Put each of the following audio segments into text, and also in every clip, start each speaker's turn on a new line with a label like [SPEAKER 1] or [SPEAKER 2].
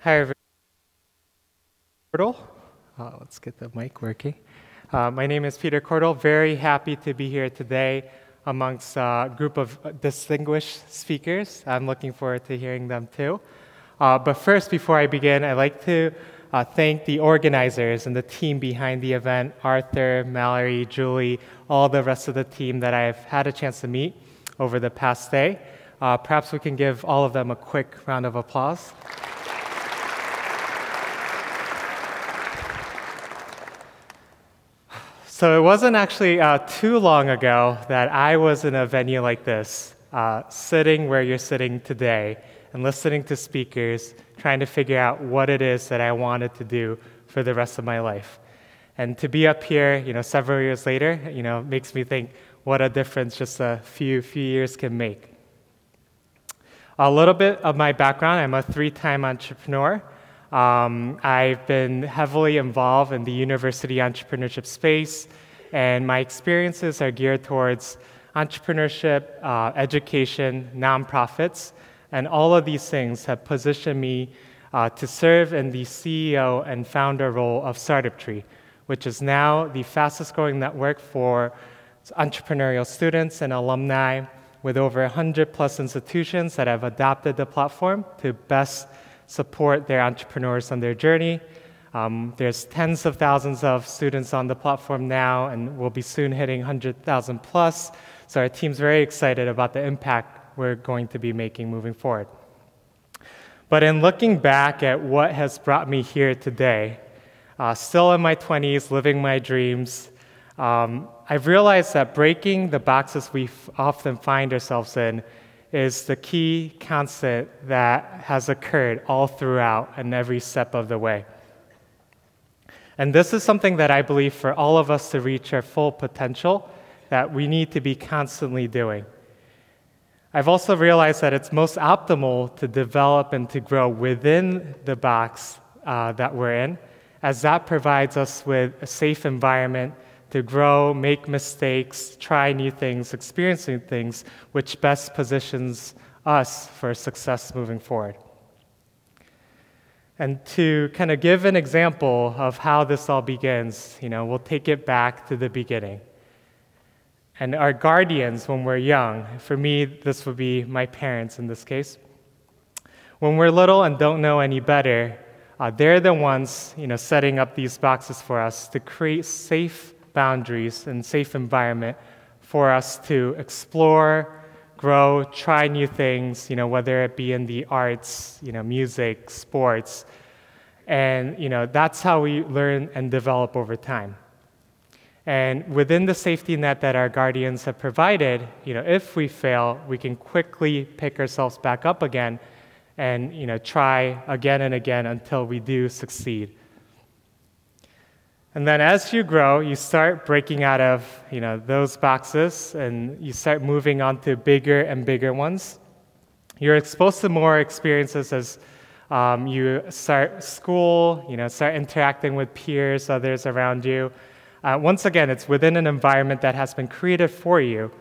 [SPEAKER 1] Hi, Cortle. Let's get the mic working. My name is Peter Cortle. Very happy to be here today amongst a group of distinguished speakers. I'm looking forward to hearing them too. But first, before I begin, I'd like to thank the organizers and the team behind the event, Arthur, Mallory, Julie, all the rest of the team that I've had a chance to meet over the past day. Perhaps we can give all of them a quick round of applause. So it wasn't actually too long ago that I was in a venue like this, sitting where you're sitting today and listening to speakers, trying to figure out what it is that I wanted to do for the rest of my life. And to be up here, several years later, makes me think what a difference just a few years can make. A little bit of my background: I'm a 3-time entrepreneur. I've been heavily involved in the university entrepreneurship space, and my experiences are geared towards entrepreneurship, education, nonprofits, and all of these things have positioned me to serve in the CEO and founder role of Startup Tree, which is now the fastest growing network for entrepreneurial students and alumni, with over 100 plus institutions that have adopted the platform to best support their entrepreneurs on their journey. There's tens of thousands of students on the platform now, and we'll be soon hitting 100,000 plus. So our team's very excited about the impact we're going to be making moving forward. But in looking back at what has brought me here today, still in my 20s, living my dreams, I've realized that breaking the boxes we often find ourselves in is the key constant that has occurred all throughout and every step of the way. And this is something that I believe for all of us to reach our full potential, that we need to be constantly doing. I've also realized that it's most optimal to develop and to grow within the box that we're in, as that provides us with a safe environment to grow, make mistakes, try new things, experience new things, which best positions us for success moving forward. And to kind of give an example of how this all begins, we'll take it back to the beginning. And our guardians when we're young, for me, this would be my parents in this case. When we're little and don't know any better, they're the ones, setting up these boxes for us to create safe boundaries and safe environment for us to explore, grow, try new things, whether it be in the arts, music, sports. And, that's how we learn and develop over time. And within the safety net that our guardians have provided, if we fail, we can quickly pick ourselves back up again and, try again and again until we do succeed. And then as you grow, you start breaking out of those boxes, and you start moving on to bigger and bigger ones. You're exposed to more experiences as you start school, start interacting with peers, others around you. Once again, it's within an environment that has been created for you,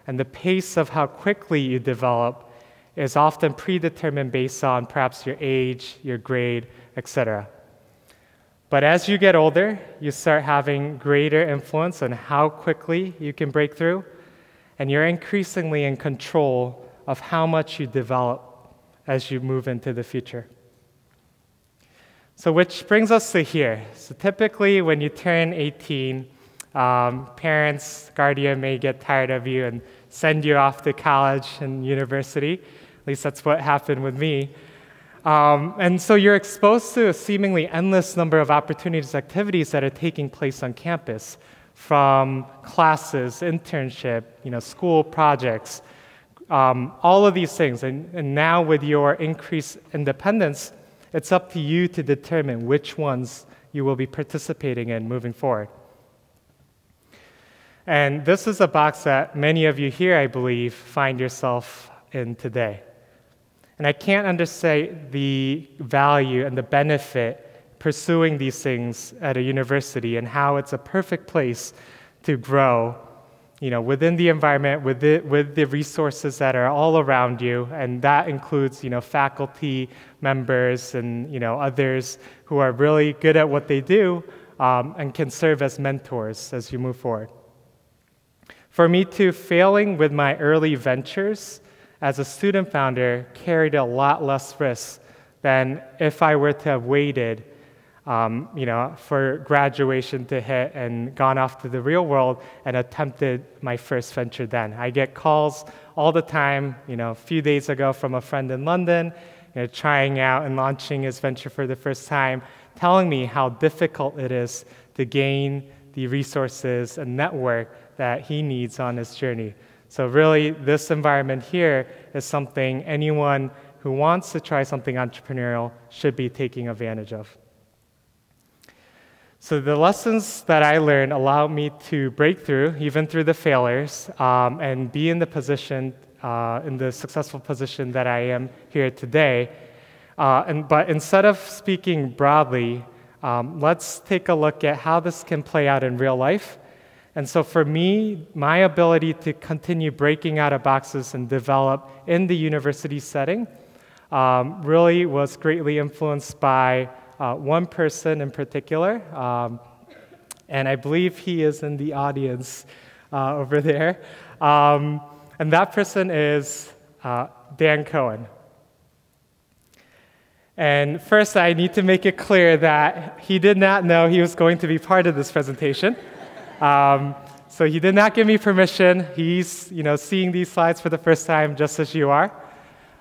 [SPEAKER 1] and the pace of how quickly you develop is often predetermined based on perhaps your age, your grade, etc. But as you get older, you start having greater influence on how quickly you can break through, and you're increasingly in control of how much you develop as you move into the future. So which brings us to here. So typically when you turn 18, parents, guardian may get tired of you and send you off to college and university. At least that's what happened with me. And so you're exposed to a seemingly endless number of opportunities, activities that are taking place on campus, from classes, internship, school projects, all of these things. And now with your increased independence, it's up to you to determine which ones you will be participating in moving forward. And this is a box that many of you here, I believe, find yourself in today. And I can't understate the value and the benefit pursuing these things at a university, and how it's a perfect place to grow, within the environment, with the resources that are all around you, and that includes, faculty members and, others who are really good at what they do and can serve as mentors as you move forward. For me too, failing with my early ventures as a student founder carried a lot less risk than if I were to have waited for graduation to hit and gone off to the real world and attempted my first venture then. I get calls all the time, a few days ago from a friend in London, trying out and launching his venture for the first time, telling me how difficult it is to gain the resources and network that he needs on his journey. So really, this environment here is something anyone who wants to try something entrepreneurial should be taking advantage of. So the lessons that I learned allowed me to break through, even through the failures, and be in the position, in the successful position that I am here today. But instead of speaking broadly, let's take a look at how this can play out in real life. And so for me, my ability to continue breaking out of boxes and develop in the university setting really was greatly influenced by one person in particular, and I believe he is in the audience over there. And that person is Dan Cohen. And first, I need to make it clear that he did not know he was going to be part of this presentation. So he did not give me permission. He's seeing these slides for the first time, just as you are.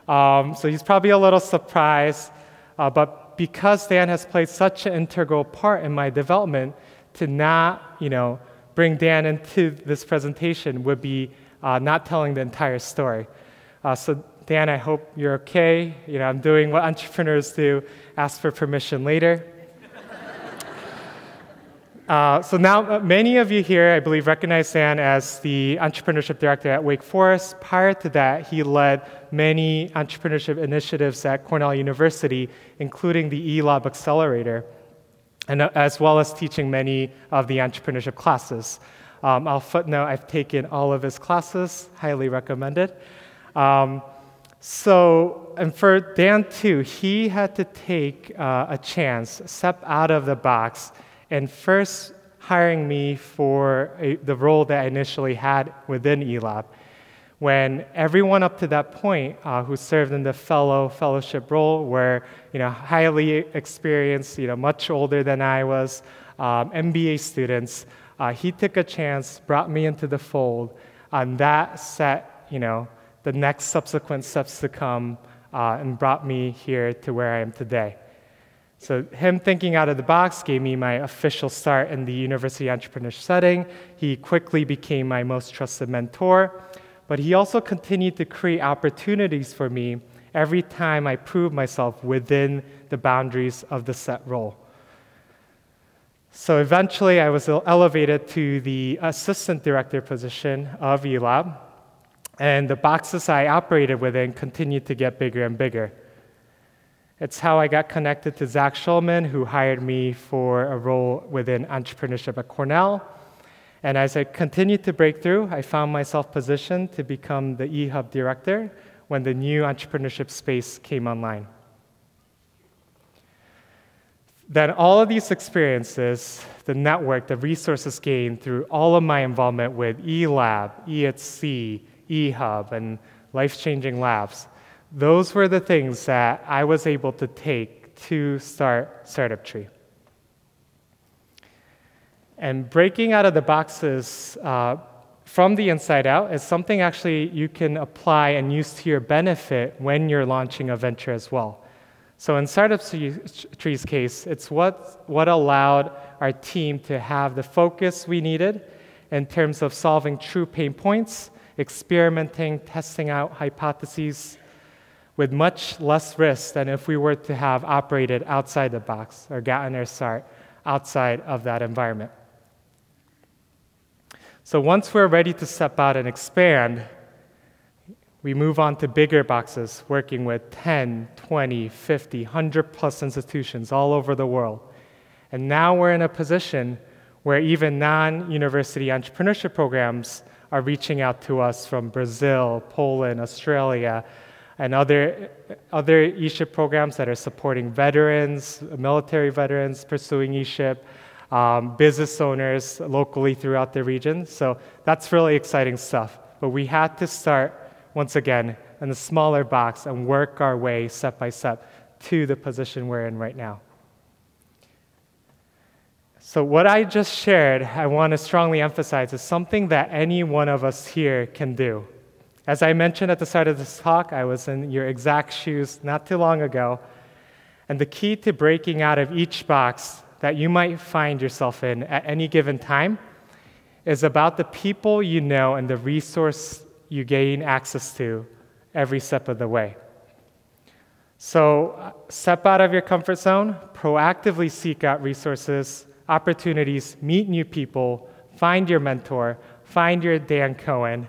[SPEAKER 1] So he's probably a little surprised, but because Dan has played such an integral part in my development, to not, bring Dan into this presentation would be not telling the entire story. So Dan, I hope you're okay. I'm doing what entrepreneurs do, ask for permission later. So now, many of you here, I believe, recognize Dan as the entrepreneurship director at Wake Forest. Prior to that, he led many entrepreneurship initiatives at Cornell University, including the eLab Accelerator, and as well as teaching many of the entrepreneurship classes. I'll footnote, I've taken all of his classes, highly recommended. And for Dan too, he had to take a chance, step out of the box, and first hiring me for the role that I initially had within eLab, when everyone up to that point who served in the fellowship role were highly experienced, much older than I was, MBA students. He took a chance, brought me into the fold, and that set the next subsequent steps to come and brought me here to where I am today. So him thinking out of the box gave me my official start in the university entrepreneurship setting. He quickly became my most trusted mentor, but he also continued to create opportunities for me every time I proved myself within the boundaries of the set role. So eventually I was elevated to the assistant director position of eLab, and the boxes I operated within continued to get bigger and bigger. It's how I got connected to Zach Schulman, who hired me for a role within entrepreneurship at Cornell. And as I continued to break through, I found myself positioned to become the eHub director when the new entrepreneurship space came online. Then all of these experiences, the network, the resources gained through all of my involvement with eLab, EHC, eHub, and life-changing labs, those were the things that I was able to take to start Startup Tree. And breaking out of the boxes from the inside out is something actually you can apply and use to your benefit when you're launching a venture as well. So in Startup Tree's case, it's what allowed our team to have the focus we needed in terms of solving true pain points, experimenting, testing out hypotheses, with much less risk than if we were to have operated outside the box or gotten our start outside of that environment. So once we're ready to step out and expand, we move on to bigger boxes, working with 10, 20, 50, 100+ institutions all over the world. And now we're in a position where even non-university entrepreneurship programs are reaching out to us from Brazil, Poland, Australia, and other e-ship programs that are supporting veterans, military veterans pursuing e-ship, business owners locally throughout the region. So that's really exciting stuff. But we had to start, once again, in a smaller box and work our way step by step to the position we're in right now. So what I just shared, I want to strongly emphasize, is something that any one of us here can do. As I mentioned at the start of this talk, I was in your exact shoes not too long ago, and the key to breaking out of each box that you might find yourself in at any given time is about the people you know and the resource you gain access to every step of the way. So step out of your comfort zone, proactively seek out resources, opportunities, meet new people, find your mentor, find your Dan Cohen.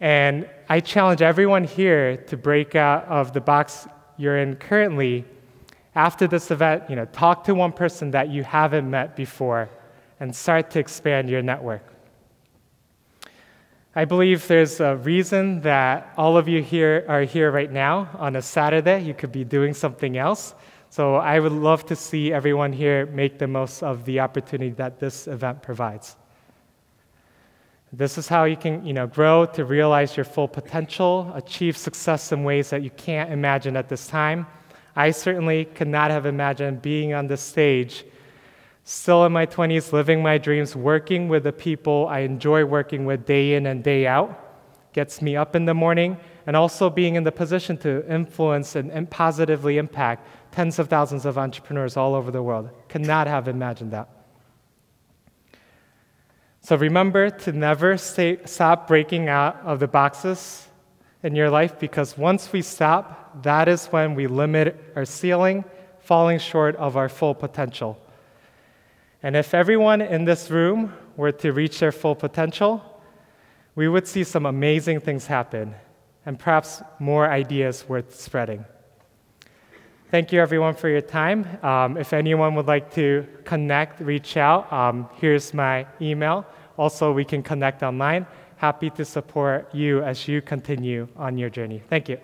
[SPEAKER 1] And I challenge everyone here to break out of the box you're in currently. After this event, talk to one person that you haven't met before and start to expand your network. I believe there's a reason that all of you here are here right now on a Saturday. You could be doing something else. So I would love to see everyone here make the most of the opportunity that this event provides. This is how you can grow to realize your full potential, achieve success in ways that you can't imagine at this time. I certainly could not have imagined being on this stage, still in my 20s, living my dreams, working with the people I enjoy working with day in and day out, gets me up in the morning, and also being in the position to influence and positively impact tens of thousands of entrepreneurs all over the world. Could not have imagined that. So remember to never stop breaking out of the boxes in your life, because once we stop, that is when we limit our ceiling, falling short of our full potential. And if everyone in this room were to reach their full potential, we would see some amazing things happen, and perhaps more ideas worth spreading. Thank you, everyone, for your time. If anyone would like to connect, reach out, here's my email. Also, we can connect online. Happy to support you as you continue on your journey. Thank you.